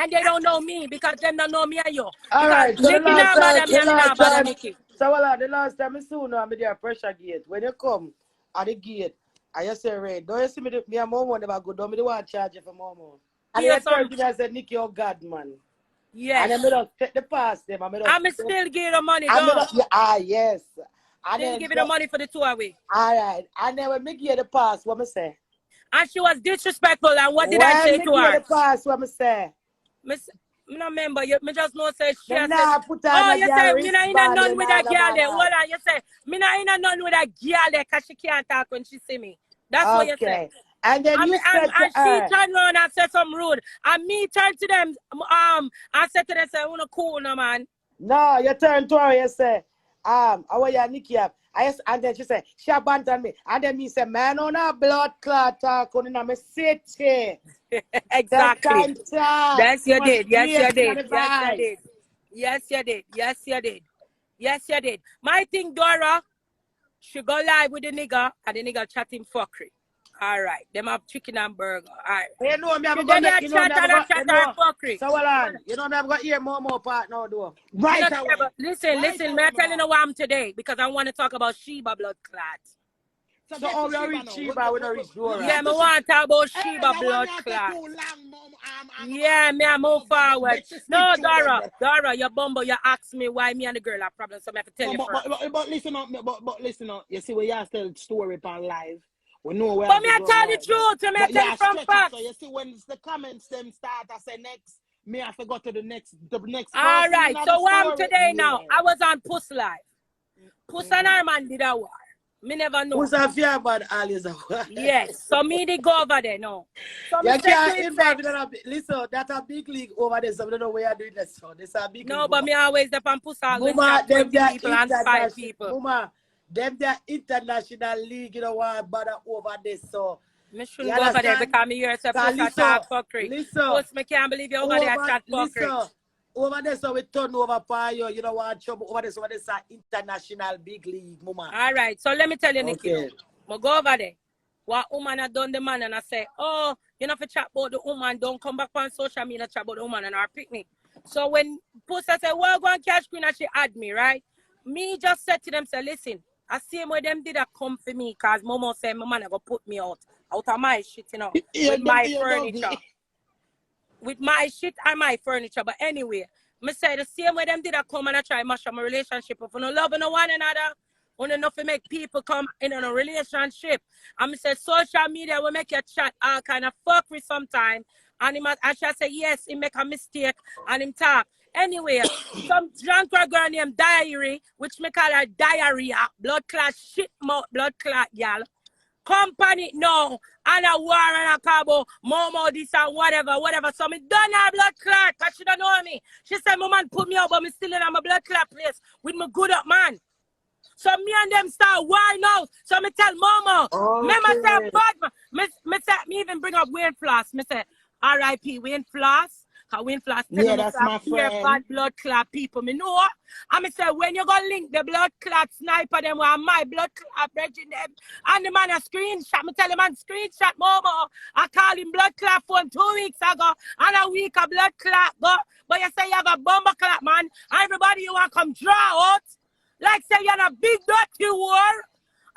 And they don't know me because them don't know me and you. All right, so Nikki now bother me and now bother Nikki. So well, the last time I saw I'm there pressure gate. When you come at the gate, I just say, Ray, don't you see me, me and Momo never go down. Me the one charge you for Momo. And Yes, they told me, I said, Nikki, oh God, man. Yes. And then I take the pass them. I'm still give the money, though. Yes. And still give the money for the 2 away. All right. And then when me give the pass, what me say? And she was disrespectful. And what did I say to her? When me give the pass, what me say? I don't remember. Me just know say she said, oh, you say, me not in a none with that girl there. Hold on, you say, me not in a none with that girl there because she can't talk when she see me. That's what you say. And then you said to her. She turned around and said something rude. And me turned to them, I said to them, say, you not cool, no, man. No, you turned to her, you say, how are you, Nikki? And then she said, she abandoned me. And then me say, man, on a blood clot talk on in my city. Exactly. Yes, you did. Yes, you did. Yes, you did. Yes, you did. Yes, you did. My thing, Dora, she go live with the nigga, and the nigga chatting fuckery. All right. Them have chicken and burger. All right. You know me, I'm going to chat fuckery. So, well, you know me, I'm going to hear Momo part now, though. Right. Listen, me I tell you why I'm today, because I want to talk about Sheba blood clot. So how we reach Sheba, we don't reach Dora. Yeah, me want to talk about Sheba blood clot. Yeah, me I move forward. No, Dora, you bumble, you ask me why me and the girl have problems, so I have to tell you first. But listen up, but listen up. You see, when you tell the story on live, we know where. But me I tell the truth, me I tell you from facts. So you see, when the comments them start, I say next, me I forgot to the next. All right, so what I'm today now? I was on Puss Live. Puss and her man did a war. Me never know. Who's a fear about all is a war? Yes, so me they go over there now. So you can't involve in a listen, that's a big league over there, so we don't know where you're doing that. So this a big league. No, but me always up on Puss always 20 people and 5 people. Mama, them the international league, you know what, bother over this, so. Me shouldn't go over there because me hear say Puss a talk fuckery. Puss, me can't believe you over there chat fuckery. Over there, so we turn over for you know what, trouble over there, so this is an international big league, mama. All right, so let me tell you, Nikki. Okay. I go over there. What woman had done the man and I say, oh, you know, if you chat about the woman, don't come back on social media chat about the woman and our picnic. So when Puss I say, well, go and catch Queen and she add me, right? Me just said to them, say, listen, I see where them did a come for me because Momo said, my man go put me out of my shit, you know, with my furniture. With my shit and my furniture. But anyway, I say the same way them did a come and I try mash up my relationship. If you don't love one another, you enough to make people come in a relationship. And I say social media will make you chat all kind of fuckery sometime. And I shall say yes, he make a mistake and him talk. Anyway, some drunk girl named Diary, which me call her Diarrhea, blood clot, shit mouth, blood clot, y'all. Company no, and a war and a cabo, Momo this and whatever. So me done her blood clot, cause she don't know me. She said, my man put me out, but me still in my blood clot place with my good up man. So me and them start war now. So me tell Momo, remember say bad man. Me even bring up Wayne Floss. Me say, R.I.P. Wayne Floss. Cause Wayne Floss telling me that bad blood clot people. Me know. And me say when you go link the blood clot sniper them with my blood clot bridging them. And the man a screenshot. Me tell the man screenshot Momo. I call him blood clot phone 2 weeks ago. And a week of blood clot go. But you say you have a bomber clot man. And everybody you want come draw out. Like say you're in a big dirty war.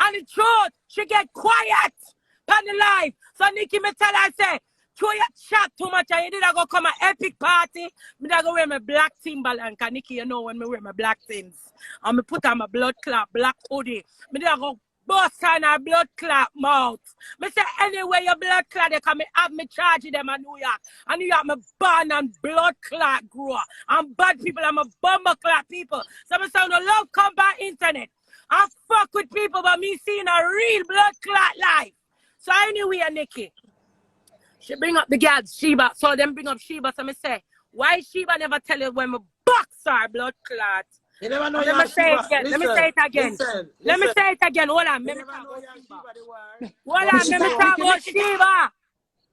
And the truth, she get quiet on the life. So Nikki me tell her say, throw your chat too much and you did go come an epic party. Me da go wear my black Timberland. Cause Nikki, you know when me wear my black things. And me put on my blood clot, black hoodie. Me da go bust on her blood clot mouth. Me say anyway your blood clot, they come me have me charge them in New York. And New York me born and blood clot grow. I'm bad people, I'm a bomber clot people. So me say no love come by internet. I fuck with people but me seeing a real blood clot life. So anyway, Nikki. She bring up the girl Sheba, so them bring up Sheba. So me say, why Sheba never tell you when me box her blood clot? You never know. Let me say it again. Let me say it again. Let me say it again. Hold on. Let me talk about Sheba.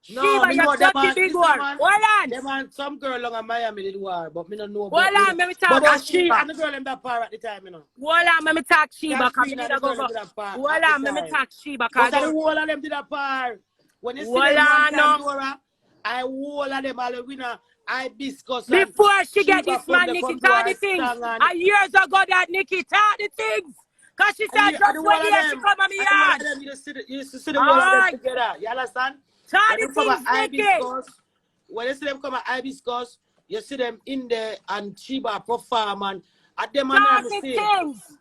Sheba, you're such a big one. Hold on. Them and some girl long in Miami did war, but me don't know. Hold on. Let me talk about Sheba. And the girl in that par at the time, you know. Hold on. Let me talk Sheba. Hold on. Let me talk Sheba. But the whole of them did a par. When you see them Dora I wall of them all winner. Hibiscus and Before she get Sheba this man, Nikki, tell the things. And years ago that Nikki tell the things. Because she said just one year she come on me yard. You used to see the wall of them together. You understand? Tell When the them come things, at Nikki. Hibiscus, when you see them come at Hibiscus, you see them in there and Sheba perform and at them and Tell them the see. things.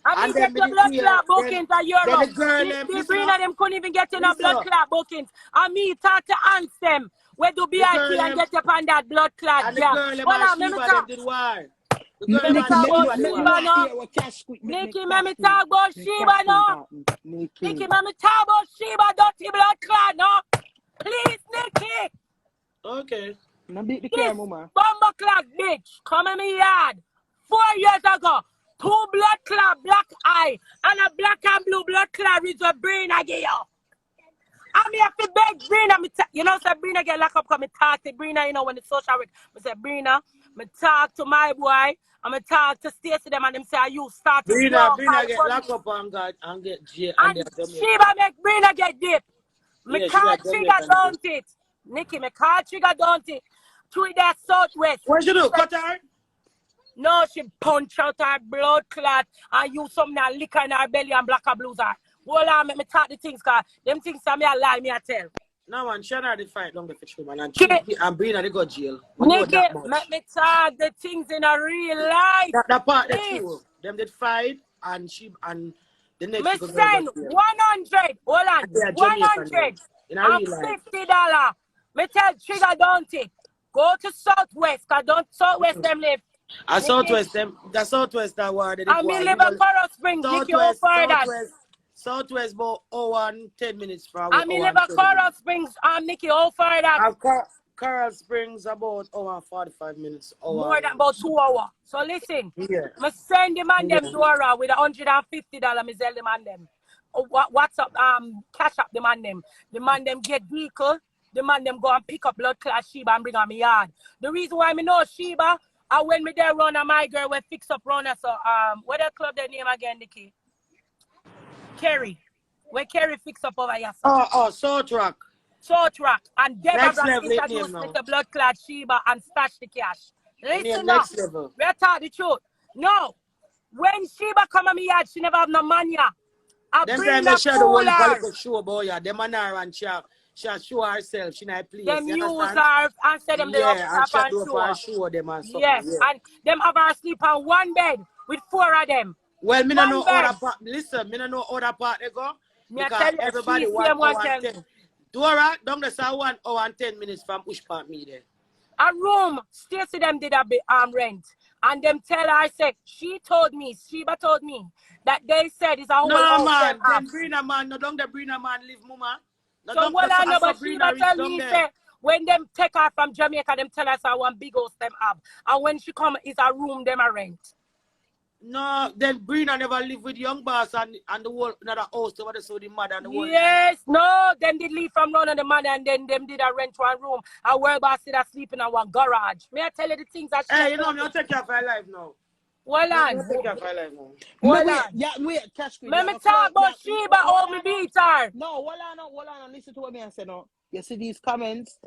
I mean, And get then the blood clot bookings to Europe. Then the girl them, The Brina them couldn't even get in a blood clot bookings. And me talk to ants them. Where do BIP and get up on that blood clot and the jam. girl them Well, and let me Sheba talk. them did war. The girl Let me them talk and about Sheba did Sheba now. Nikki, let me talk about Sheba now. Nikki, let me talk about Sheba, dirty blood clot now. Please, Nikki. Okay. Now beat the This car, mama. bomber clock bitch come in me yard 4 years ago. 2 blood clot, black eye, and a black and blue blood clot with a brain again. I'm here to beg Brina. You know, say Brina get locked up because I talk to Brina, you know, when the social work. I say, Brina, I talk to my boy, I'm talk to Stacey them and them say, you start to Brina get locked up and get jail. And Sheba make Brina get dip. Me call trigger don't it. Nikki, me call trigger don't it. Through that southwest. What you do? Cut her? No, she punch out her blood clot and use some now liquor in her belly and black and blues her. Hold on, make me talk the things, cause them things that me a lie, me a tell. No man, she not the fight long the fish woman and Brina they go jail. Nikki, make me talk the things in a real life. That part that's true. Them did fight and she and the next me send 100. Hold on, 100 and $50. Me tell Trigger don't it. Go to Southwest, cause don't Southwest them live. I Southwest them, the Southwest that war. I mean live in Coral Springs, Nikki, how far that? Southwest about 10 minutes from I mean live in Coral Springs, Nikki, how far that? Coral Springs about 45 minutes. More than about 2 hours. So listen, yeah. Me send the man them Dora with $150, me sell the man them. What's up? Cash up the man them. The man them get vehicle. The man them go and pick up blood clot Sheba and bring on me yard. The reason why me know Sheba, and when me there run and my girl we fix up runner. So what that club their name again, Nikki? Kerry. Where Kerry fix up over here. South Rock. South Rock. And Deborah introduced with the blood clot Sheba and stash the cash. Listen now. Next level. We are talking the truth. No. When Sheba come on me yard, she never have no money. I them bring time the cooler. Show boy, yeah. Them and her and she show herself. She not please. Them use her and say them they up and show them and stuff. Yes, yeah. And them have her sleep on one bed with 4 of them. Well, me no know other part. Listen, me no know other part they go. Because everybody want Dora, don't let say 1 hour and 10 minutes from push part me there. A room, Stacey them did a bit rent. And them tell her, I said, Sheba told me that they said it's a whole man, them Brina man, no don't the Brina man live mama. No, so what I know, but Sheba tell me, say, when them take her from Jamaica, them tell us how one big house them have. And when she come, it's a room them a rent. No, then Brina never live with young boss and the whole another house over there, so the mother and the whole. Yes, no, them did leave from London the mother and then them did a rent 1 room. And where boss did a sleeping in 1 garage. May I tell you the things that hey, you know, me take care of her life now. Well on. Take care of her life now. Well on. Yeah, wait, catch me. Let me talk about Sheba or me beat her. No, hold on, listen to what me I say now. You see these comments?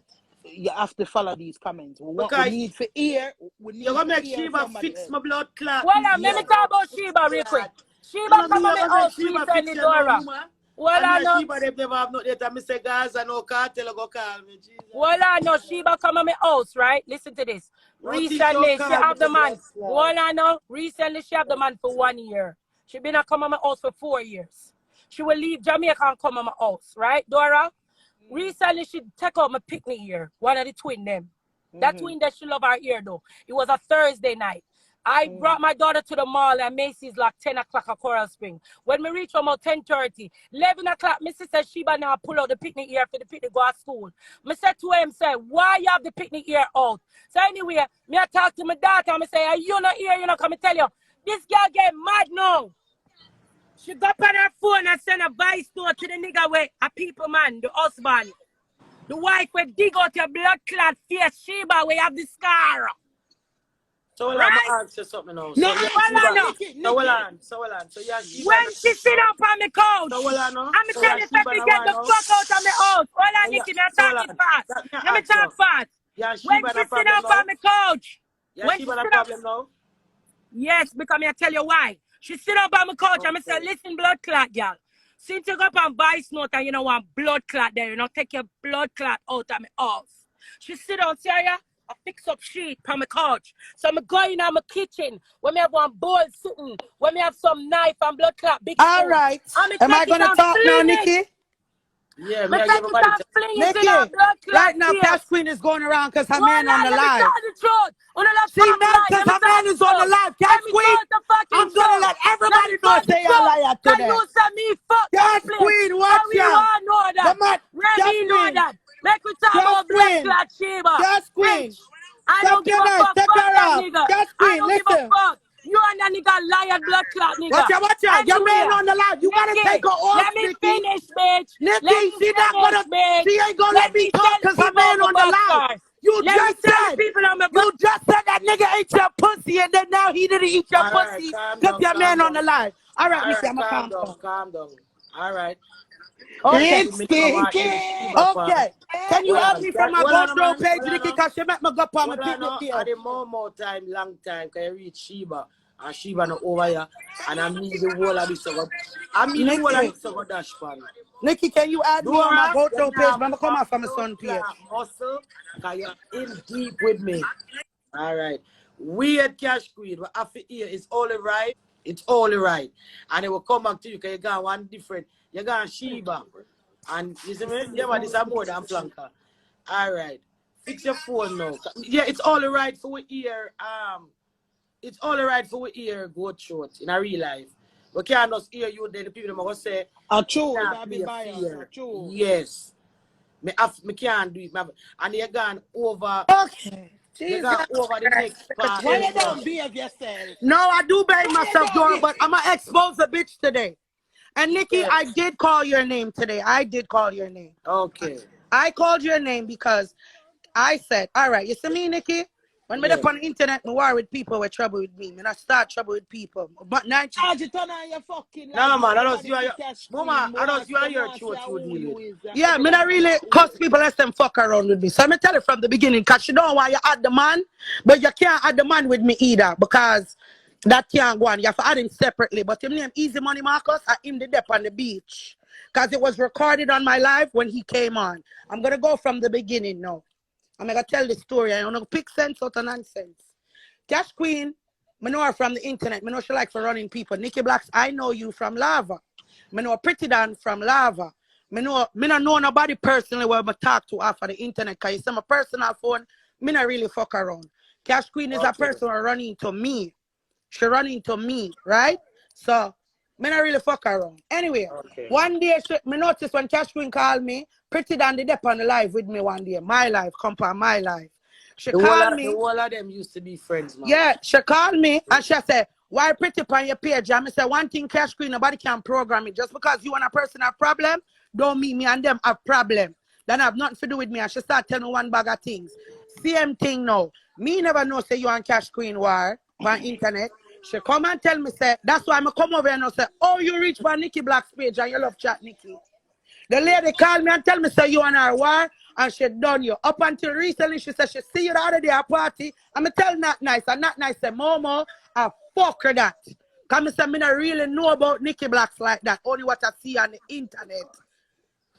You have to follow these comments. We need for ear. You're going to make Sheba fix my blood clot. Well, let me talk about Sheba real quick. Sheba come on me house recently, Dora. Well, I know. Sheba, they never have no data. I say, guys, I know cartel, go call me. Well, I know. Sheba come on me house, right? Listen to this. Recently, she have the man. Well, I know. Recently, she have the man for 1 year. She been a come on my house for 4 years. She will leave Jamaica and come on my house, right, Dora? Recently, she take out my picnic here. One of the twin them. That twin that she love her ear though. It was a Thursday night. I brought my daughter to the mall and Macy's like 10 o'clock at Coral Spring. When we reach about 10:30, 11 o'clock, my sister Sheba now pull out the picnic ear for the picnic go to school. I said to him, say, why you have the picnic ear out? So anyway, me I talk to my daughter and I say, are you not here? You know, come and tell you, this girl get mad now. She got on her phone and send a voice note to the nigga where a people man, the husband. The wife will dig out your blood clot face, Sheba, where you have the scar. So well, I'm Right? gonna ask you something now. No, So yeah, Well, I Sheba. know. So well on. So well on. So yeah, Sheba. When she sit up on the couch, So well on. No. I'm So tell yeah, you, let Sheba me now get one the now. fuck out of my house. Hold on, So yeah. Nikki, me So well talking on. fast. Let me Let me ask you. talk fast. Yeah, When Sheba she no sit problem up now. on the couch, Yeah, when she Sheba no sit up, problem now. yes, because me I tell you why. She sit up on my couch and I say, Okay. listen, blood clot, girl. Since you go up on voice note and you don't want blood clot there, you know, take your blood clot out of my house. She sit down, see her, I fix up sheet on my couch. So I'm going in my kitchen when me have one bowl sitting, when me have some knife and blood clot, big All spoon. right. And me Am I take it gonna and talk now, fling it. Nikki? Yeah, Me me I take give it everybody and fling it in her Nikki, blood clot right now, face. Cash Queen is going around because her Hold man on on, the let me live. tell the truth. When I love See, talk man, lie, because let me her tell man the is on the truth. live. Let Cash me Queen, tell the fucking I'm gonna truth. let Let me everybody know tell the say a truth. liar Can today. you say me fuck that Cash place? Queen, And watch we ya. all know that. The man, Let Cash me know Queen, that. Make me talk Cash about blood Queen, clot Sheba. Cash Queen. Bitch, I Stop don't give your a noise, fuck. take Fuck her that off. nigga. Cash I Queen, don't give a listen. fuck. You and that nigga liar blood clot nigga. Watch ya. Your man Anyway, on the live. You gotta take Nikki, her off, let me Nikki. finish, bitch. Let Nikki, me she not finish, gonna, bitch. she ain't gonna Let let me me talk tell the because her people on man my on the bus live. cars. You Let me just tell the said, people on my bus. you just said that nigga ate your pussy and then now he didn't eat your All right, pussy calm because down, your calm man on the down. live. All right, All Nikki, right, I'm a calm down. calm down. All right. Okay. It's Nikki, me know what in the sticky. Sheba part. Okay. Can you Hold help on. me from my Hold on, GoPro man. page, Hold on, Nikki? no. Because she make me go up on my Hold on, picnic no. page. At the Momo time, long time, can you reach Sheba? And Sheba no over here. And I need the whole of this. I need the whole of Nikki. this dash pan. Nikki, can you add me on my Dora, you GoPro page? now I'm come fuck off from my no son page. muscle. Because you're in deep with me. All right. We at Cash Queen, what I feel here is only right. It's only right. And it will come back to you because you got one different. You got Sheba. And you see me? Yeah, but this is more than flanker. All right. Fix your phone now. Yeah, it's only right for we hear. It's only right for we hear go short in a real life. We can't just hear you then the people are gonna say A true, can't that be play biased. A fear. true. Yes. Me can't do it. And you're gone over. Okay. You Jesus got over the Christ. next part. Why There, you bro. don't behave yourself? No, I do behave Why you myself, don't Dora, behave? but I'm going to expose the bitch today. And Nikki, Yes. I did call your name today. I did call your name. Okay. I called your name because I said, all right, you see me, Nikki? When me Yes. up on the internet, me war with people with trouble with me. Me not start trouble with people. But now, Charge it on your fucking life. No, man, I don't see Everybody you. see Cash Mama, Queen. I don't see you your Want to truth see you who deal you with. is. yeah, me not really cause people let them fuck around with me. So me tell you from the beginning, cause she don't want you add the man, but you can't add the man with me either because that can't go on. You have to add him separately. But him name Easy Money Marcus, I him the dep on the beach. Cause it was recorded on my live when he came on. I'm gonna go from the beginning now. I'm gonna tell the story. I'm gonna pick sense out of nonsense. Cash Queen, me know her from the internet. Me know she like for running people. Nikki Blacks, I know you from Lava. Me know Pretty Dan from Lava. Me not know nobody personally where I talk to off of the internet. Cause you see my personal phone, me not really fuck around. Cash Queen is a Okay. person who run into me. She run into me, right? So me not really fuck around. Anyway, Okay. one day me noticed when Cash Queen called me, Pretty Dan did up on the live with me one day. My life, come on my life. She called me. The whole of them used to be friends, man. Yeah, she called me and she said, why Pretty on your page? And I said, one thing, Cash Queen, nobody can program it. Just because you and a person have problem, don't mean me and them have problem. Then have nothing to do with me. And she start telling me one bag of things. Same thing now. Me never know say you and Cash Queen war on internet. She come and tell me, say, that's why I come over and I say, oh, you reach by Nikki Black's page and you love chat Nikki. The lady called me and tell me, say, you and her war, and she done you. Up until recently, she said she see you the other day at a party, and me tell Not Nice, and Not Nice say, Momo, I fuck her that. Because me say, me not really know about Nikki Blacks like that, only what I see on the internet.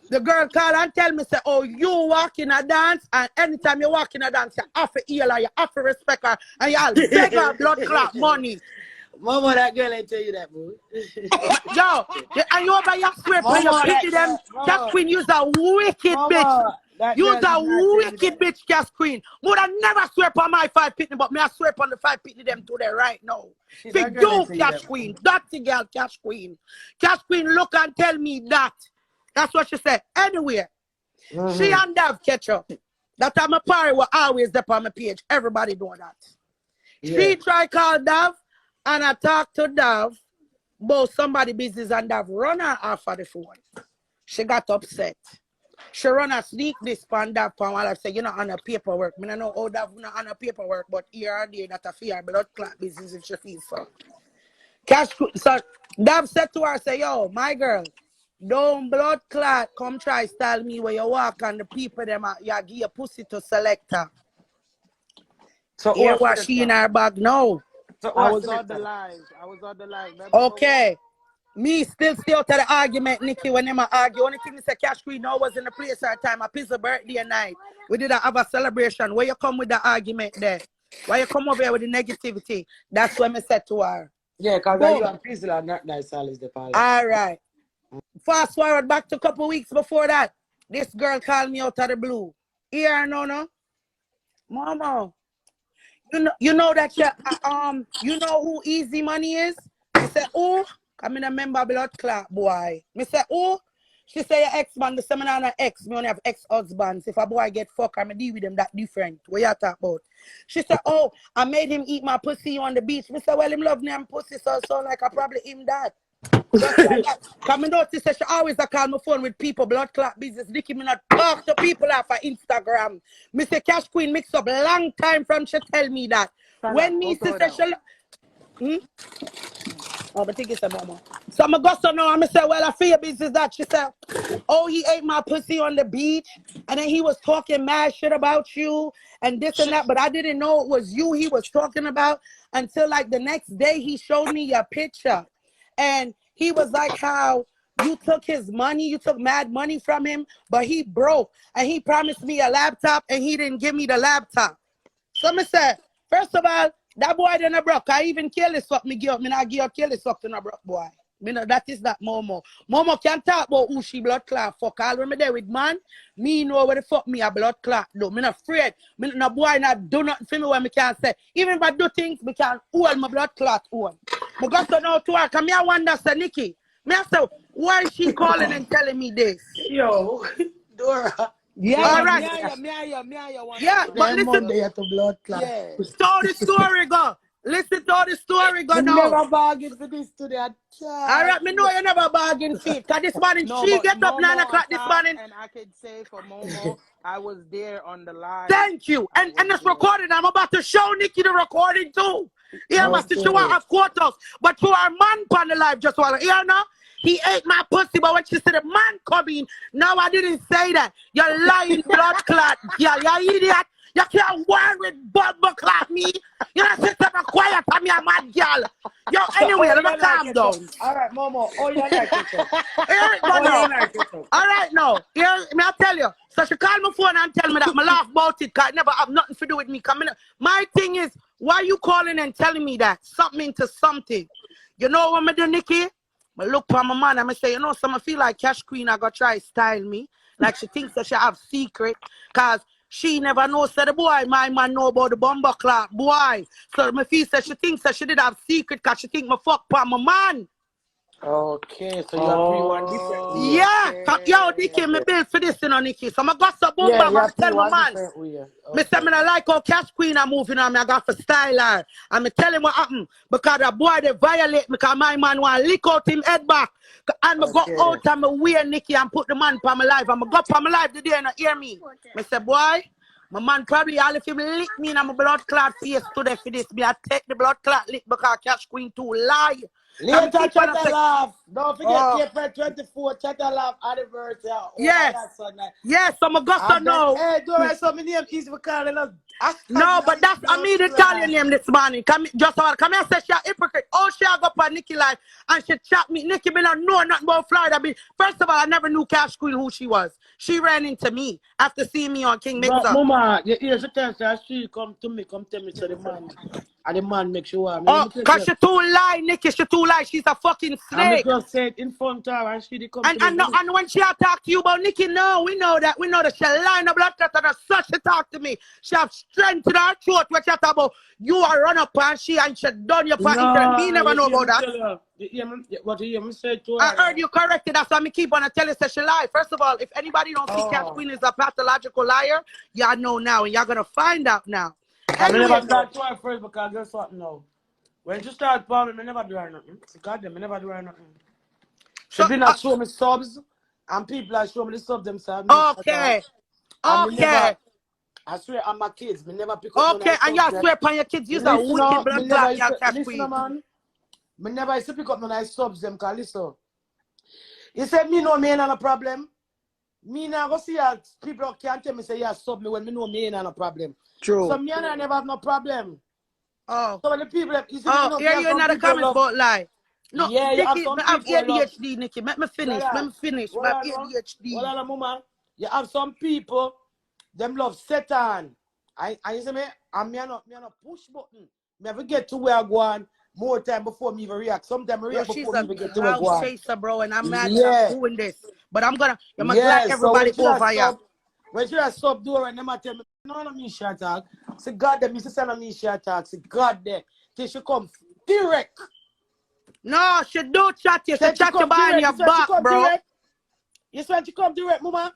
The girl called and tell me, say, oh, you walk in a dance, and anytime you walk in a dance, you have to heal her, you have to respect her, and you all beg her blood clot money. Mama, that girl ain't tell you that, boo. Yo, and you over your swear when you Mama, pity them, Cash Mama, Queen, you's a wicked bitch. Mama, that You's girl a did not tell you wicked that. bitch, Cash Queen. Would I never swear on my 5 pitney, but me I swear on the 5 pitney them today right now. For That girl you, ain't tell you Cash that. Queen, dirty girl, Cash Queen. Cash Queen, look and tell me that. That's what she said. Anyway, she and Dav catch up. That I'm a party will always up on my page. Everybody know that. Yeah. She try call Dav, and I talk to Dav. Both somebody business and Dav run her off of the phone. She got upset. She run a sneak this pan that pan while I say you're not on a paperwork. I don't know how that not on a paperwork, but here or there that a fear blood clot business if she feels so. So Dav said to her, say, yo, my girl, don't blood clot come try style me where you walk and the people them you give your pussy to select her. So Hear what she in her bag now. So I was on the live. Okay. Me still stay out of the argument, Nikki, when them argue. Only thing is a Cash Queen now was in the place at time. A piece of birthday night. We did have a celebration. Where you come with the argument there? Why you come over here with the negativity? That's when I said to her. Yeah, because you and Pizzle are not nice, Alice the pilot. All right. Fast forward back to a couple weeks before that. This girl called me out of the blue. Here, no. Momo. You know that you know who Easy Money is? He said, oh, I'm in a member blood clot, boy. Me say, oh, she say your ex-man, the seminar on ex, me only have ex-husbands. If a boy get fucked, I'm deal with them that different. What you talk about? She said, oh, I made him eat my pussy on the beach. Me say, well, him love me and pussy, so like I probably him that. Just like that. Come and notice that she always call my phone with people, blood clot business. Nikki, me not talk to people off of Instagram. Me say Cash Queen mix up long time from she tell me that. When me sister she oh, but think it's a Momo. So I'm go so now, I'm say, well, I feel your business that. She said, oh, he ate my pussy on the beach, and then he was talking mad shit about you, and this and that, but I didn't know it was you he was talking about until like the next day he showed me your picture. And he was like how you took his money, you took mad money from him, but he broke, and he promised me a laptop, and he didn't give me the laptop. So I said, first of all, that boy didn't broke. I even kill this fuck me give up. Me not give up kill this fuck to no broke boy. Me know that is not Momo. Momo can't talk about who she blood clot fuck. All when me there with man, me know where the fuck me a blood clot do. Me not afraid. Me no boy not do nothing for me when me can't say. Even if I do things, me can hold my blood clot on. Me got to know to her. Cause me I wonder, say Nikki. Me I say, why is she calling and telling me this? Yo, Dora. Yeah, all right. Yeah, but listen. To blood clot. Yeah. So the story go. Listen to how the story go now. Never bargain for this today. All right, me know you never bargain feet. Cause this morning she get up 9 o'clock this morning. And I can say for Momo, I was there on the live. Thank you. And it's recorded. I'm about to show Nikki the recording too. Yeah, must show her of quarters. But to our man on the live just while here now. He ate my pussy, but when she said the man coming, no, I didn't say that. You're lying blood clot. Yeah, you idiot. You can't worry with blood clot me. You know, sit up and quiet. I'm a mad girl. Yo, anyway, let me calm down. All right, Momo. Oh, you like it. Here it go now. All right, now. Here, me I tell you. So she called my phone and tell me that I laugh about it because it never have nothing to do with me coming. My thing is, why you calling and telling me that? Something into something. You know what I do, Nikki? I look for my man and I say, you know, some I feel like Cash Queen I got try style me. Like she thinks that she have secret. Cause she never knows that the boy, my man know about the bomber clock, boy. So my feel that she thinks that she did have secret cause she think my fuck for my man. Okay, so you agree one different. Yeah, yo, Nikki, me built for this, you know, Nikki. So I got some boom bang and tell my man. Me say me not like how Cash Queen are moving on me. I got for style her. And me tell him what happened. Because the boy they violate me because my man want to lick out him head back. And me go out and me wear Nikki and put the man for my life. And me go for my life today and not hear me. Me say, boy, my man probably all if him lick me in my blood clot face today for this. Me I take the blood clot lick because Cash Queen too lie. Later, Chatter Laugh. Don't forget April 24, Chatter Laugh anniversary. Yes. Yes, I'm a gusto now. Hey, Dora, so my name is calling us. No, but that's I mean Italian name this morning. Come here and say she a hypocrite. Oh, she a go for Nikki life and she chat me. Nikki me not know nothing about Florida. First of all, I never knew Cash Queen who she was. She ran into me after seeing me on King Mixer. But Mama, she tells that she come tell me to the man. And the man make sure. Oh, because she too lie, Nikki. She too lie. She's a fucking snake. I just said in front of her and she come and when she talk to you about Nikki, no, we know that. We know that she line up blood clot and such she talk to me. She have strength in her throat what she talk about. You are run up and she done your part. No, me never know about that. What you said to her? I heard you corrected. That's why me keep on telling her she lie. First of all, if anybody don't see Cash Queen is a pathological liar, y'all know now and y'all gonna find out now. I never start to her first because guess what now? When she start palming, I never do her nothing. God damn, I never do her nothing. She been not show me subs And people are showing me the stuff themselves. Okay. Okay. I swear on my kids, me never pick up Okay, and you swear upon your kids, you're a wicked blood clot, you cash listen, man. Me never used to pick up no nice subs them, cause listen. He said me know me ain't no problem. Me now go see people can't tell me say yeah sub me when me know me ain't no problem. True. So me and I never have no problem. Oh. So when the people you see, here you in the comments about lie. No, yeah, Nikki, you I have ADHD, Nikki. Let me finish. Let me finish. I have ADHD. Well, mama, you have some people, them love Satan. You see me? And me not push button. Me have to get to where I go on more time before me even react. Sometimes I react before me even get to where I go on. Chaser, bro, and I'm mad that I'm doing this. But I'm gonna glad everybody so over here. When you have sub Dora and them tell me, no me share talk. Say God them, Mr. Send me share talk. Say God there. Till she come direct. No, she do chat you. She chat you behind your back, bro. Direct. You said she come direct, mama.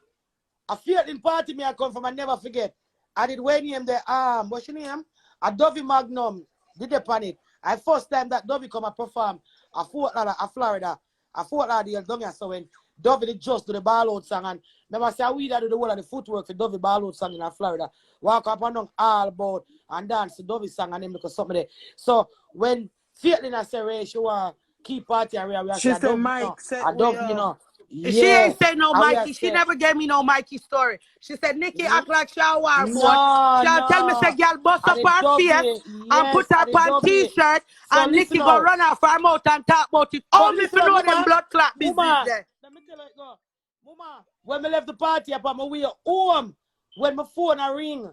A feeling party me I come from, I never forget. I did when him the what's your name? A Dovey Magnum. Did they pan it? I first time that Dovey come and perform a Fort Lauderdale, Florida. A Fort Lauderdale, Dovey. So when Dovey did just do the ball out song and remember say we that do the whole of the footwork for Dovey ball out song in Florida. Walk up and down all about and dance the Dovey song and them because something there. So when feeling I say Ray, she want keep party and we she said Mike said I Dovey, you know. Yeah. She ain't say no Mikey. She never gave me no Mikey story. She said Nikki act like she a war boy. She'll tell me say girl bust up her face and put her on t-shirt and Nikki go run off her mouth and talk about it. Only if you know them blood clot business there. Let me tell you go. Mama, when we left the party up on my way home, when my phone a ring,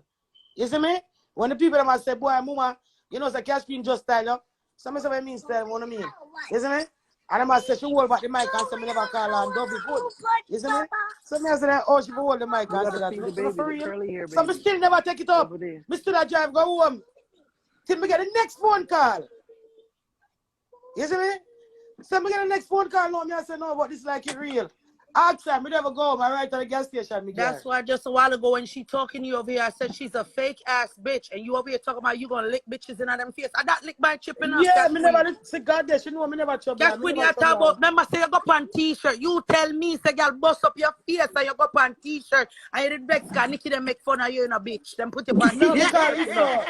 you see me? When the people them say, boy, mama, you know, it's a cash queen just style, no? Some say what I mean style, what I mean. You see me? And I say she hold back the mic and say me never call her and Dovey good. You see me? So me say that, oh, she hold the mic and say that. For real. So me still never take it up. Me still a drive go home. Till me get the next phone call. You see me? So me get the next phone call now, me I say, no, but this like it real. Ask her, me never go home. I right at the gas station, me That's why just a while ago when she talking to you over here, I said she's a fake ass bitch. And you over here talking about you gonna lick bitches in them face. I not lick my chip in her. Yeah, me never say God there. She know me never trouble. That's when you talk about, remember say you go on t-shirt. You tell me, say girl bust up your face and you go on t-shirt. And you did vex because Nikki them make fun of you in a bitch. Them put you on no, t-shirt.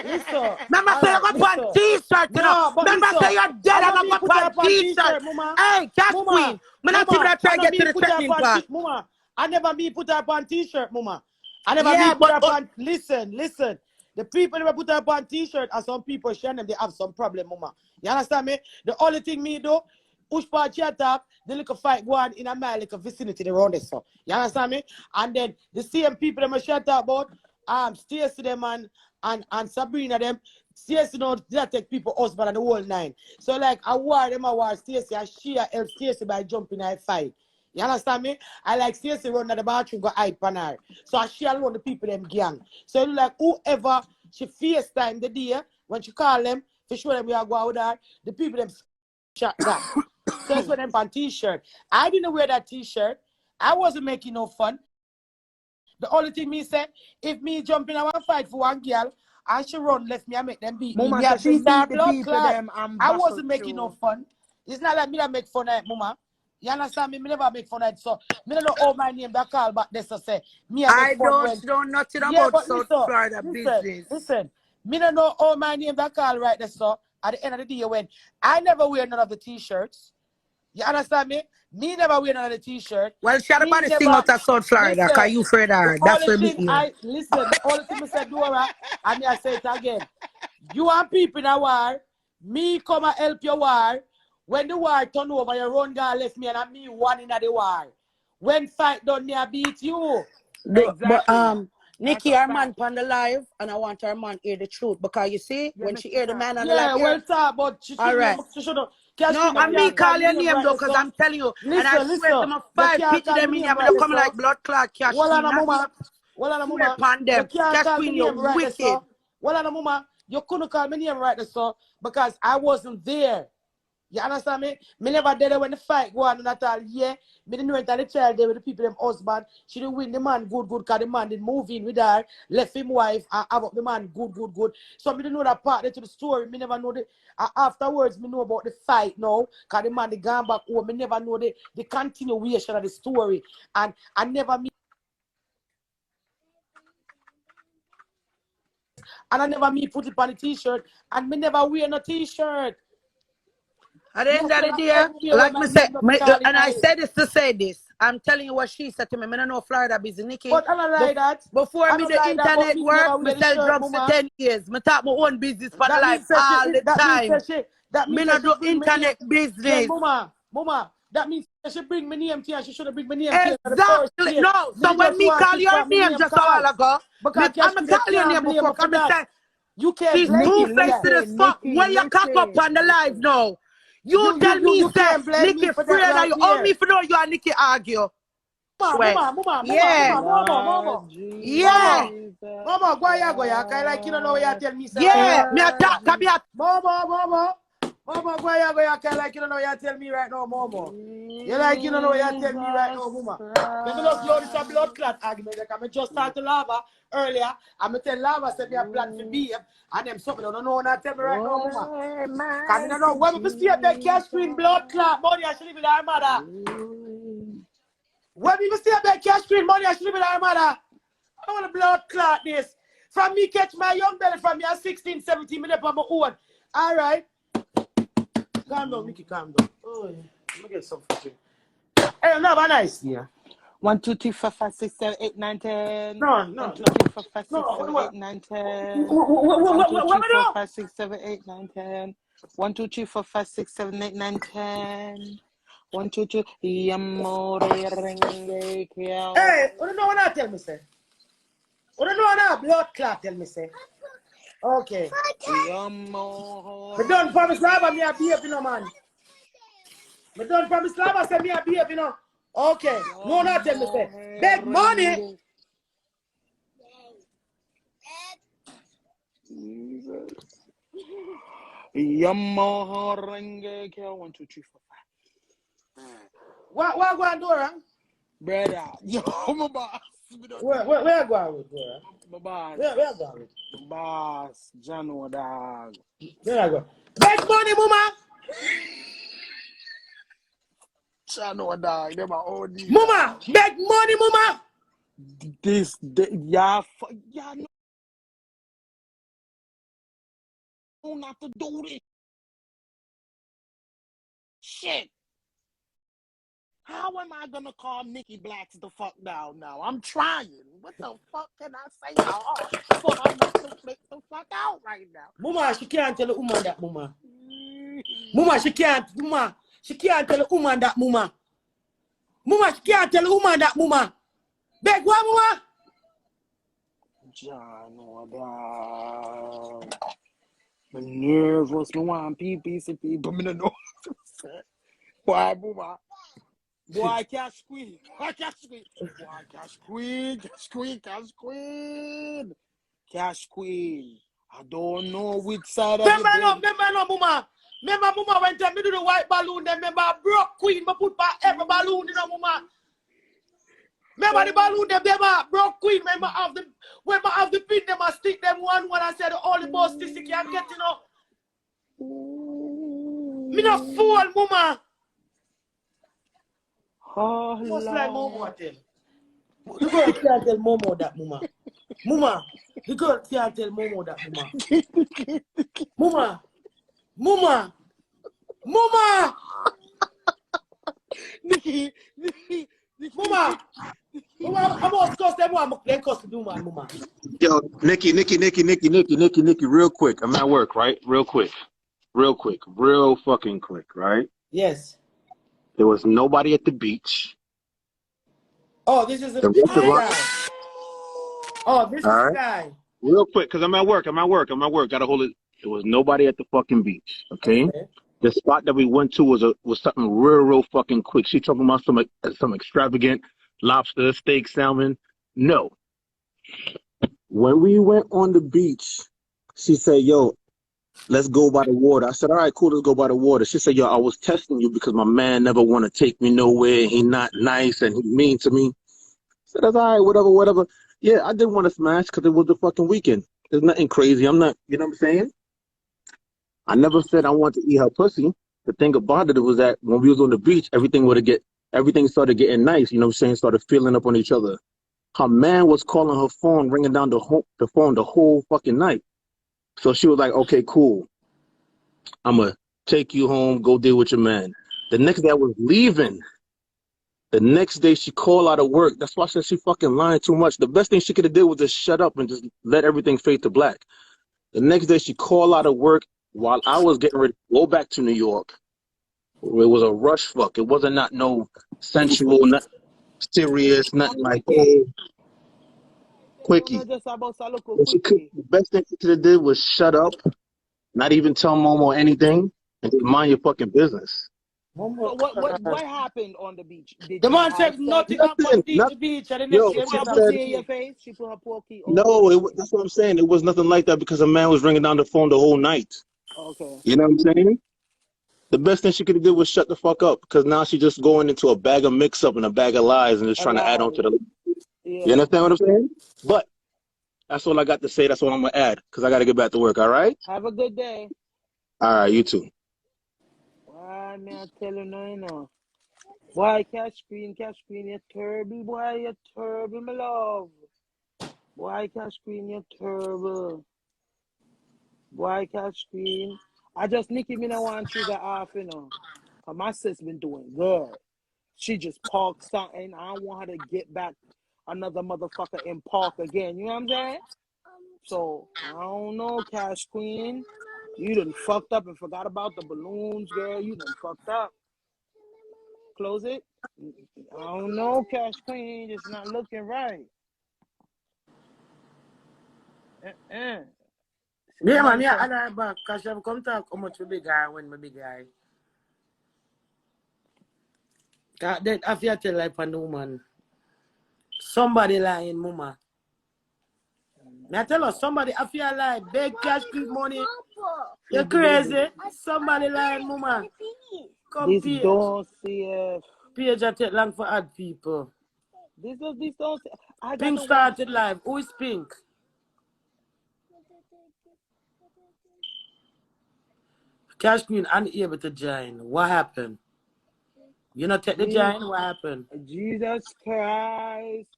Listen. Remember say you go on t-shirt. No, but remember say you're dead and you go on t-shirt. Hey, Cash Queen. Me not even try to get to the threatening part. Mama, I never me put her on t-shirt, mama. I never me put her on. Listen. The people never put her on t-shirt and some people share them, they have some problem, mama. You understand me? The only thing me do, push part chat talk, the little fight go on in a my little vicinity around this. So you understand me? And then the same people that I share talk about, Stacey them and Sabrina them. Stacey know that take people husband and the whole nine. So like I war Stacey and she help Stacey by jumping in a fight. You understand me? I like Stacey run to the bathroom go hype on her. So she alone the people them gang. So like whoever she FaceTime the day when she call them to show them we are going with her, the people them shut that. So that's when them on t-shirt. I didn't wear that t-shirt. I wasn't making no fun. The only thing me said, if me jump in a fight for one girl and she run left me, I make them beat me. Mama, I wasn't making no fun. It's not like me that make fun of it, mama. You understand me? Me never make fun of it. So me don't know all my name that call back this to say me I don't know nothing about South Florida business. Listen, me don't know all my name that call right there. So at the end of the day when I never wear none of the t-shirts. You understand me? Me never wear none of the t-shirt. Well, she had about to sing out of South Florida because you afraid of her. That's what me listen, the only thing I said, Dora, and I say it again. You want people in a war, me come and help your war. When the war turn over, your own guy left me and me one in the war. When fight done, me I beat you. But Nikki, our man on the live, and I want our man hear the truth because you see, when she hear the man on the live, well talk, but she should have. No, and me call your name though, because I'm telling you, and I swear to my 5 people them in here, I'm come like blood clot Cash Queen. Well, mama, upon them. Cash Queen, you're wicked. Well, mama, you couldn't call me name right there, so because I wasn't there. You understand me? Me never did it when the fight go on at all. Yeah, me didn't know it the child there with the people, them husband. She didn't win the man good, cause the man did move in with her, left him wife, and have up the man good. So me didn't know that part to the story. Me never know the afterwards, me know about the fight now, cause the man they gone back home. Me never know the continuation of the story. And I never me put it on a t-shirt, and me never wear no t-shirt. At the end of the day, like me say, and I said this to say this. I'm telling you what she said to me. I don't know Florida busy, Nikki. But I don't like that. Before me the internet work, me sell drugs for 10 years. Me talk my own business for the life all the time. Me not do internet business. Mama, that means she bring me name to her. She should have bring me name Exactly. No. So when me call your name just a while ago, I'm call your name before. Come and say, you can't she's two-faced as fuck. When you cock up on the live now, you tell me, say, Nikki afraid that you owe me for know you and Nikki argue. Mama, yeah. Mama, go ya. I like you know what you tell me. Yeah, me attack, come here. Mama, go ya. I like you know what you tell me right now, Momo. You like you know what you tell me right now, Mama. Let me look, this a blood clot argument. Like I just start to Lava earlier. I'm tell Lava say me a plan for beef, and them something I don't know what I tell me right now, Mama. Can you know when we see a big cash screen blood clot money I should live with our mother. When we see a big cash screen money I should live with our mother. I want to blood clot this. From me catch my young belly from me at 16, 17 minutes on my own. All right. Calm down, Nikki, calm down. Oh, yeah. Let me get some food. Hey, no, have a nice year. 1, 2, 3, 4, 5, 6, 7, 8, 9, 10. No. 1, 2, 3, 4, 5, 6, 7, 8, 9, 10. 1, 2, 3, 4, 5, 6, 7, 8, 9, 10. 1, 2, 3, 4, 5, 6, 7, 8, 9, 10. 1, 2, 3. Yamore renge kyo. Hey, what do you know what I tell me, say? What do you know what I blood clot tell me, say? Okay. Yamore. Me done promise lava me a behave, you know, man. Me done promise lava say me a behave, you know. Okay. No, not tell me, say. Beg money. Yamore renge kyo. 1, 2, 3, 4, 5. What go on, Dora? Brother, yo, my boss. Where go on with Dora? My boss. Where go on with? My boss, Jano dog. There I go. Beg money, mama. Jano dog, they're my OD. Mama, beg money, mama. Yeah, no, not to do this. Shit. How am I gonna call Nikki Blacks the fuck down now? I'm trying. What the fuck can I say for her not to flip the fuck out right now? Mama, she can't tell the woman that, mama. Mama, she can't tell the woman that, mama. Mama, she can't tell the woman that, mama. Beg what, mama? John, I'm nervous. I want people, but I don't know what to say. Why, mama? Boy, I can't squeeze. Cash queen. I don't know which side of the Remember no, mama. Remember, mama, when tell me do the white balloon, then remember I broke queen, but put back every balloon, you know, mama. Remember the balloon, them broke queen, remember have the pin, them I stick them one, I said all the boss stick can get, you know. Me not fool, mama. Oh, Most like Momo tell. The girl can't tell Momo that, mama. Mama, the girl can't tell Momo that, mama. Mama. Nikki. Mama, I'm going to cuss them one, then cuss the woman, mama. Yo, Nikki, real quick. I'm at work, right? Real fucking quick, right? Yes. There was nobody at the beach. Oh, this is the guy. Oh, this is the guy. Real quick, because I'm at work. Gotta hold it. There was nobody at the fucking beach, okay? The spot that we went to was something real fucking quick. She talking about some extravagant lobster, steak, salmon. No. When we went on the beach, she said, yo, let's go by the water. I said, all right, cool, let's go by the water. She said, yo, I was testing you because my man never want to take me nowhere. He not nice and he mean to me. I said, that's all right, whatever. Yeah, I did want to smash because it was the fucking weekend. There's nothing crazy. I'm not, you know what I'm saying? I never said I wanted to eat her pussy. The thing about it was that when we was on the beach, everything started getting nice, you know what I'm saying? Started feeling up on each other. Her man was calling her phone, ringing down the phone the whole fucking night. So she was like, okay, cool. I'm going to take you home, go deal with your man. The next day I was leaving. The next day she called out of work. That's why I said she fucking lying too much. The best thing she could have did was just shut up and just let everything fade to black. The next day she called out of work while I was getting ready to go back to New York. It was a rush fuck. It wasn't not no sensual, not serious, nothing like, oh, quickie. The best thing she could have did was shut up, not even tell Momo anything, and just mind your fucking business. So what happened on the beach? Did the man said nothing happened on the beach and the next day she put her pussy in your face? She put her pokey over No, that's what I'm saying. It was nothing like that because a man was ringing down the phone the whole night. Okay. You know what I'm saying? The best thing she could have did was shut the fuck up because now she's just going into a bag of mix-up and a bag of lies and just trying to add on to the... Yeah. You understand what I'm saying? But that's all I got to say. That's what I'm going to add because I got to get back to work, all right? Have a good day. All right, you too. Why, man, I tell you no, you know. Boy, cash screen, you're terrible. Boy, you're terrible, my love. Boy, cash screen, you're terrible. Boy, cash screen. I just, Nikki, me no want trigger off, you know. Cause my sis been doing good. She just parked something. I don't want her to get back another motherfucker in park again. You know what I'm saying? So, I don't know, cash queen. You done fucked up and forgot about the balloons, girl. You done fucked up. Close it. I don't know, cash queen. It's not looking right. Yeah, man, yeah, and I back. Because I've come talk how much my big guy when my big guy. That I feel tell like a new man. Somebody lying, mama. I tell her, somebody I feel like big cash quick money. You're crazy. Somebody lying, mama. Come This page. don't CF. Page I take long for add people. This don't. Pink started live. Who is Pink? Cash Queen unable to join. What happened? You not take the join? What happened? Jesus Christ.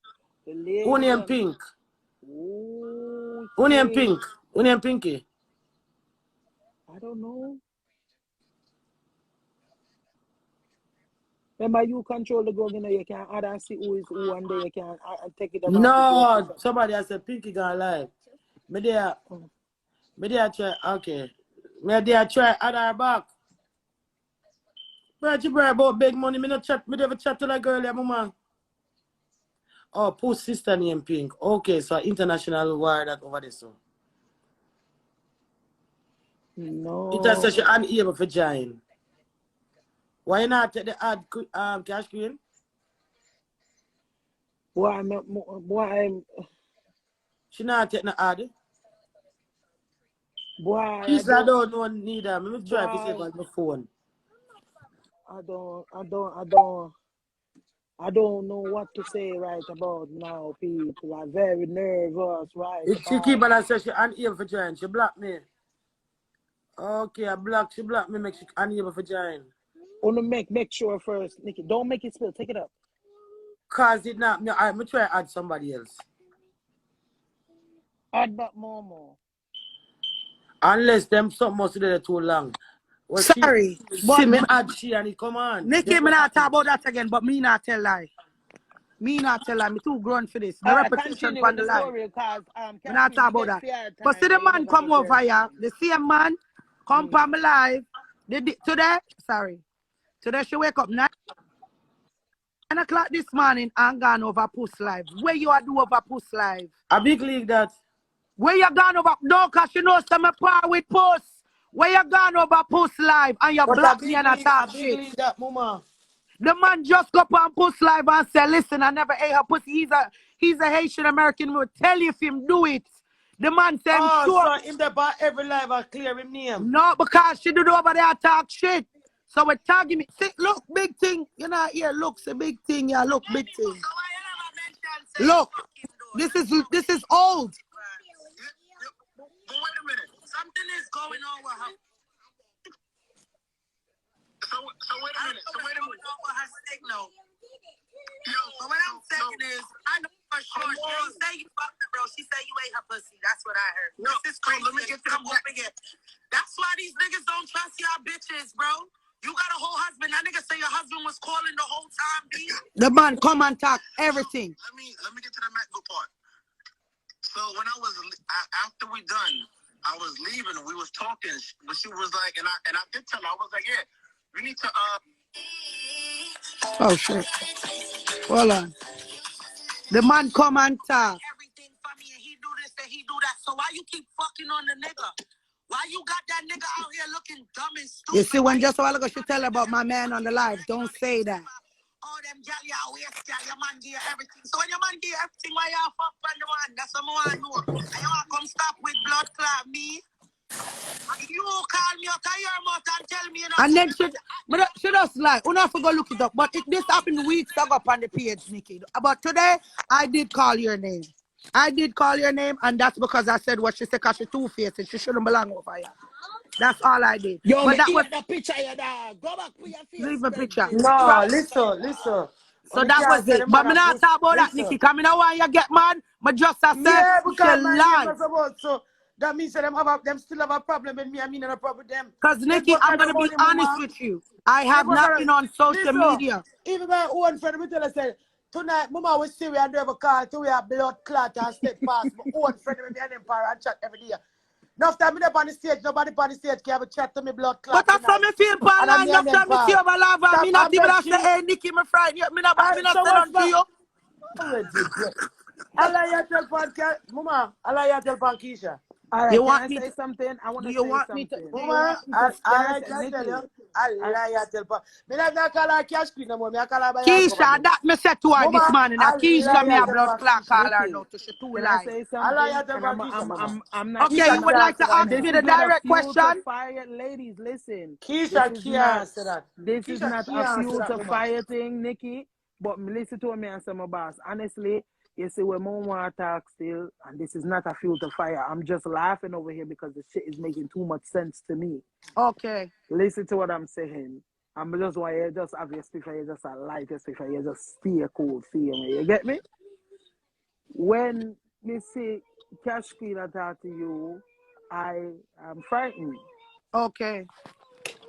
Who named Pink? Oh, Who named Pink? Who named Pinky? I don't know. Remember, you control the girl, you know, you can add and see who is who, and then you can take it around. No, somebody has said Pinky gone live. Me there try, okay. Me there try add her back. But you worry about big money, me never chat to that girl, yeah, mama. Oh, post sister named Pink. Okay, so international war that over there, so. No. It says she unable to join. Why not take the ad cash queen? She not take the ad. Boy, She's I don't know neither. Let me try to save on the phone. I don't know what to say right about now. People are very nervous, right? She keep on saying she unable to join. She blocked me. Okay, she blocked me, make she unable to join. Want to make sure first, Nikki. Don't make it spill. Take it up. Cause it not me. I'm try to add somebody else. Add back Momo. Unless them something must be too long. Well, Sorry. See me add she and it come on. Nikki, me not talk about that again, but me not tell lie. Me not tell lie. Me too grown for this. The repetition from the lie. Me not talk about that. But see the man come over here. The same man come from me live. Today she wake up 9 o'clock this morning and gone over Puss Live. Where you are do over Puss Live? A big league that. Where you gone over? No, cause you know some par with Puss. Where you gone over Puss Live and you block me and attack shit. That, mama. The man just go up on Puss Live and say, listen, I never ate her pussy. He's a Haitian American. Will tell you if him do it. The man said, oh, sure. so in the bar every live I clear him name. No, because she do over there talk shit. So we're tagging me. See, look, big thing. You know, here, look, it's a big thing. Yeah, look, big thing. Look, this is old. But wait a minute. Something is going on with her. So wait a minute. So wait a minute. With her signal. Yo, so what I'm saying is, I know for sure she ain't say you fucked her, bro. She say you ate her pussy. That's what I heard. No, this is crazy. Let me get to the point again. That's why these niggas don't trust y'all bitches, bro. You got a whole husband. That nigga say your husband was calling the whole time, B. The man come and talk everything. Let me get to the good part. So when I was after we done, I was leaving. We was talking, but she was like, and I did tell her, I was like, yeah, we need to Oh shit. Hold on. The man come and talk. everything for me, and he do this and he do that. So why you keep fucking on the nigga? Why you got that nigga out here looking dumb and stupid? You see, when just a while ago she tell about my man on the live, don't say that. All them gal y'all waste, gal, your man give everything. So when your man give everything, why y'all fuck on the man? That's what I want to know. And you want to come stop with blood clot me? You call me out of your mouth and tell me, you know. And then she just like, you have to go look it up. But this happened weeks ago up on the page, Nikki. But today, I did call your name. I did call your name, and that's because I said what she said, because she two-faced and she shouldn't belong over here. That's all I did. Yo, but that was the picture you dog. Go back to your face. leave my picture. No, listen. So that was it. But me not talk about that, Nikki, because I don't want you get mad. But just I said, yeah, because she my lied. name was about, so that means that them still have a problem with me. I mean, a problem with them. Because Nikki, I'm going to be honest with you. I have not been on social media. Even my own friend, me tell her, said, tonight, Mama will see we and do have a call to we have blood clot and step past my own friend with me and Empire and chat every day. Enough time me up on the stage, nobody on the stage can have a chat to me blood clot. But that's how me feel, Pan. And enough time me see over lava. Me not even say, hey, Nikki, me frightened you. Me not say nothing to you. Allah tell podcast, Mama, Allah tell Pankisha. All right, You want me say to something? I want to do say you want something. me to Mama, I tell you. Allah tell Pankisha. Me not call her cash queen no more. Me call her by Keisha, that me said to her this morning. Keisha, me a blood clot call her now to she too Can I lie. say Allah something? tell Pankisha, I'm not. Okay, you would like to ask me the direct question? Fire, ladies, listen. Keisha can't say that. This is not a fuel to fire thing, Nikki. But listen to me and say my boss. Honestly, you see, when Momo talk still, and this is not a fuel to fire. I'm just laughing over here because the shit is making too much sense to me. Okay. Listen to what I'm saying. I'm just why you just have your speaker, you just a light your speaker, you just stay cool, see me. You get me? When you see Cash Queen talk to you, I am frightened. Okay.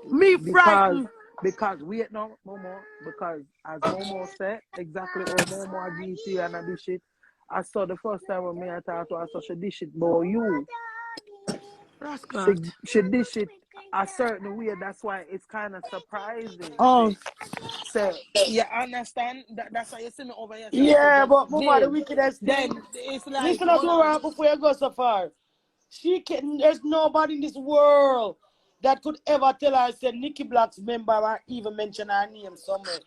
Me frightened. Because wait no, Momo, because as Momo said, exactly what Momo agreed to and I did shit. I saw the first time when me I talked to her, so she did shit about you. She did shit a certain way, that's why it's kind of surprising. Oh. So, you understand? That's why you see me over here. Yeah, but Mama, the wickedest thing. Then it's like, listen to her before you go so far. There's nobody in this world that could ever tell her, say, Nikki Black's member or even mention her name somewhere.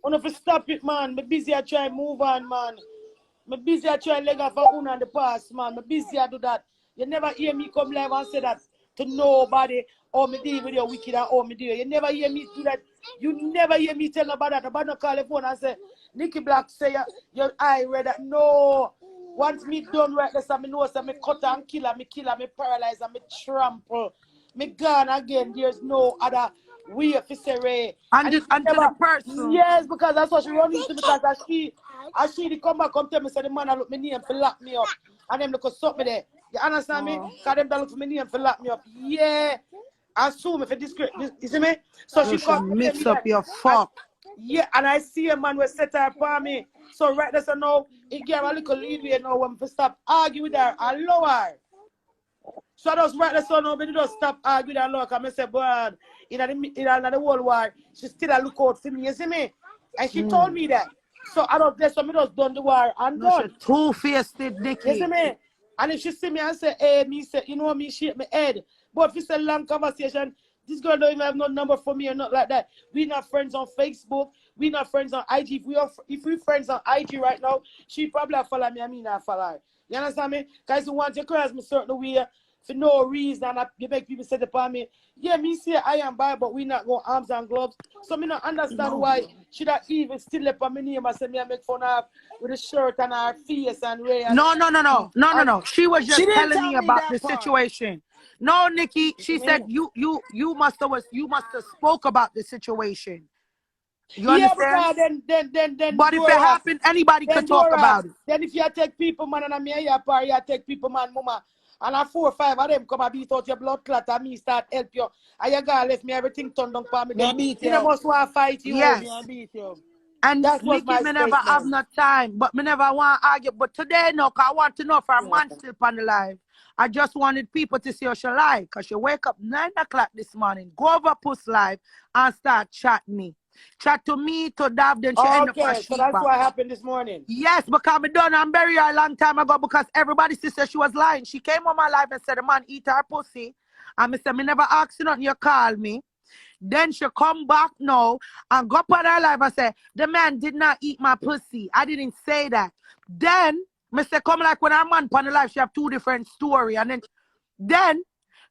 Wanna stop it, man. Me busy I try move on, man. Me busy I try leg off a in the past, man. Me busy I do that. You never hear me come live and say that to nobody. Oh, me deal with your wicked and oh, me deal. You never hear me do that. You never hear me tell nobody that. Nobody no call the phone and say, Nikki Black say your eye read that. No. Once me done right this, I know so me cut and kill her, me paralyze her, me trample. Me gone again. There's no other way to say. And to the person. Yes, because that's what she run into, because as she come back come tell me, say the man look me name for lock me up. And them look stop me there. You understand me? Because them look for me name for lock me up. Yeah. Assume if it discreet. You see me? So she come mix up your fuck. Yeah, and I see a man will set her upon me. So right there, so now it gave a little leeway now when we stop arguing with her and lower her. So I just right there, so now we just stop arguing with her lower, because I say, boy, in the whole war, she still a look out for me, you see me? And she told me that. So I don't bless, so I just done the war and done. She two-faced it, Nikki. You see me? And if she see me and say, hey, me say, you know me, shake my head. But if it's a long conversation, this girl don't even have no number for me or not like that. We not friends on Facebook. We not friends on IG. If we friends on IG right now, she probably follow me and me not follow her. You understand me? Because you want your curse me certain way for no reason, and you make people say upon me. Yeah, me say I am by, but we not go arms and gloves. So me not understand why she that even still upon me name and say me I make fun of with a shirt and her face and way. No. She was just didn't telling tell me me about that the part. situation. No, Nikki, she said you must have spoke about the situation. You understand? Because then But if it Dora, happened, anybody could talk about it. then if you take people, man, and me here party, you take people, man, mama, and a 4 or 5 of them come and beat out your blood clot and me start help you. And you gonna left me everything turned down for me. Me I Then beat you you. must want to fight you. Yes. Me I beat you. And That was Nikki, my me never have statement. no time, but me never want to argue. But today, no, 'cause I want to know if our man still on the live. I just wanted people to see how she lie, because she wake up 9 o'clock this morning, go over Puss Live and start chat me. Chat to me, to Dav, then she end up at So that's Sheba. what happened this morning. Yes, because me done and bury her a long time ago because everybody said she was lying. She came on my live and said the man eat her pussy. And me said, me never asked you nothing, you call me. Then she come back now and go up on her live and say, the man did not eat my pussy. I didn't say that. Then, me say, come like when her man on the live, she have 2 different stories. And then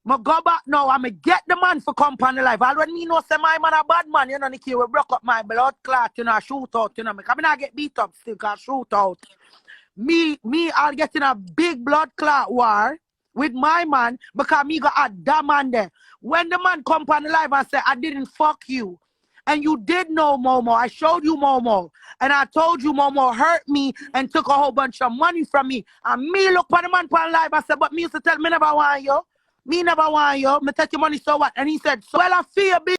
me go back now and me get the man for come on the live. Already me know say my man a bad man, you know, Nikki, we broke up my blood clot, you know, shoot out, you know, me. Because I get beat up still, because shoot out. Me, I'll get in a big blood clot war with my man because me got a damn man there. When the man come on the live and say, I didn't fuck you. And you did know Momo. I showed you Momo. And I told you Momo hurt me and took a whole bunch of money from me. And me look on the man on the live and said, but me used to tell me never want you. Me never want you. Me take your money, so what? And he said, so well, I feel big.